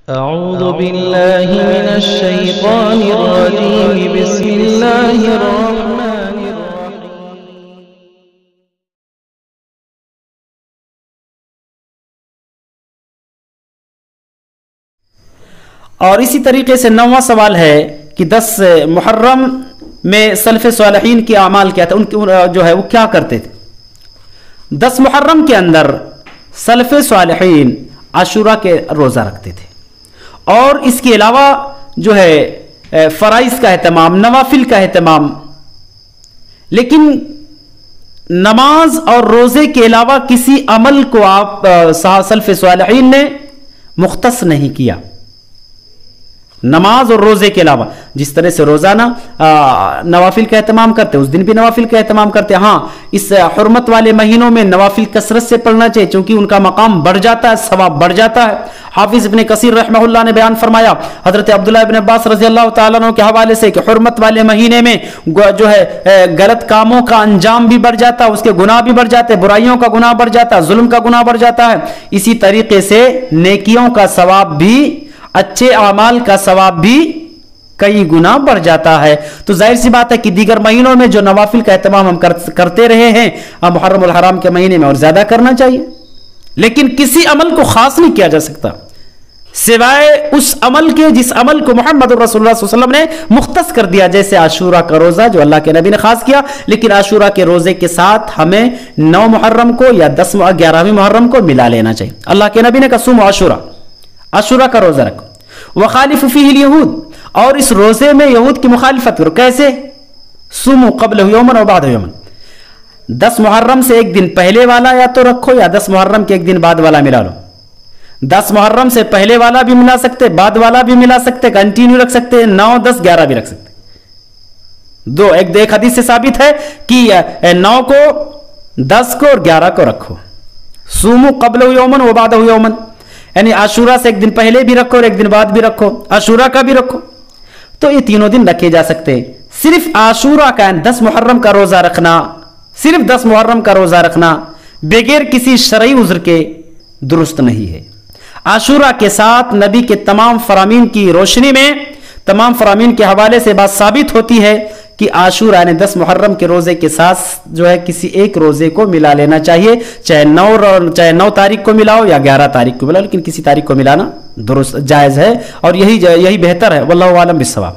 أعوذ بالله من الشيطان الرجيم بسم الله الرحمن الرحيم. اور اسی طریقے سے 9واں سوال ہے کہ 10 محرم میں سلف صالحین کی اعمال کیا تھا، ان جو ہے وہ کیا کرتے تھے؟ 10 محرم کے اندر سلف صالحین عاشورہ کے روزہ رکھتے تھے، اور اس کے علاوہ جو ہے فرائض کا اہتمام، نوافل کا اہتمام. لیکن نماز اور روزے کے علاوہ کسی عمل کو آپ سلف صالحین نے مختص نہیں کیا. نماز اور روزے کے علاوہ جس طرح سے روزانہ نوافل کا اہتمام کرتے اس دن بھی نوافل کا اہتمام کرتے. ہاں، اس حرمت والے مہینوں میں نوافل کثرت سے پڑھنا چاہیے، چونکہ ان کا مقام بڑھ جاتا ہے، ثواب بڑھ جاتا ہے. حافظ ابن کثیر رحمہ اللہ نے بیان فرمایا حضرت عبداللہ ابن عباس رضی اللہ تعالیٰ عنہ کے حوالے سے کہ حرمت والے مہینے میں جو ہے غلط کاموں کا انجام بھی بڑھ جاتا ہے، اس کے گناہ بھی بڑھ جاتے ہیں، برائیوں کا گناہ بڑھ جاتا ہے، ظلم کا گناہ بڑھ جاتا ہے. اسی طریقے سے نیکیوں کا ثواب بھی، اچھے اعمال کا ثواب بھی کئی گنا بڑھ جاتا ہے. تو ظاہر سی بات ہے کہ دیگر مہینوں میں جو نوافل کا اہتمام ہم کرتے رہے ہیں، محرم الحرام کے مہینے میں اور زیادہ کرنا چاہیے. لیکن کسی عمل کو خاص نہیں کیا جا سکتا سوائے اس عمل کے جس عمل کو محمد رسول اللہ صلی اللہ علیہ وسلم نے مختص کر دیا، جیسے عاشورہ کا روزہ جو اللہ کے نبی نے خاص کیا. لیکن عاشورہ کے روزے کے ساتھ ہمیں 9 محرم کو یا 11ویں محرم کو ملا لینا چاہیے. اللہ کے نبی نے کہا صوموا عاشورہ کا روزہ رکھو. وخالف فیہ الیہود، اور اس روزے میں یہود کی مخالفت کرو. کیسے؟ صوموا قبلہ یوما و بعدہ یوما. 10 محرم سے ایک دن پہلے والا یا تو رکھو، یا 10 محرم کے ایک دن بعد والا ملا لو. 10 محرم سے پہلے والا بھی ملا سکتے، بعد والا بھی ملا سکتے، کنٹینیو رکھ سکتے، 9 10 11 بھی رکھ سکتے. ایک حدیث سے ثابت ہے کہ 9 کو 10 کو اور 11 کو رکھو. صوموا قبلہ یوما و بعدہ یوما، یعنی عاشورہ سے ایک دن پہلے بھی رکھو اور ایک دن بعد بھی رکھو، عاشورہ کا بھی رکھو. تو یہ تینوں دن رکھے جا سکتے. صرف عاشورہ کا 10 محرم کا روزہ رکھنا، صرف 10 محرم کا روزہ رکھنا بغیر کسی شرعی عذر کے درست نہیں ہے. عاشورہ کے ساتھ نبی کے تمام فرامین کی روشنی میں، تمام فرامین کے حوالے سے بات ثابت ہوتی ہے کہ عاشورہ یعنی 10 محرم کے روزے کے ساتھ جو ہے کسی ایک روزے کو ملا لینا چاہیے، چاہے 9 تاریخ کو ملاؤ یا 11 تاریخ کو ملاؤ، لیکن کسی تاریخ کو ملانا درست جائز ہے، اور یہی بہتر ہے. واللہ اعلم بالصواب.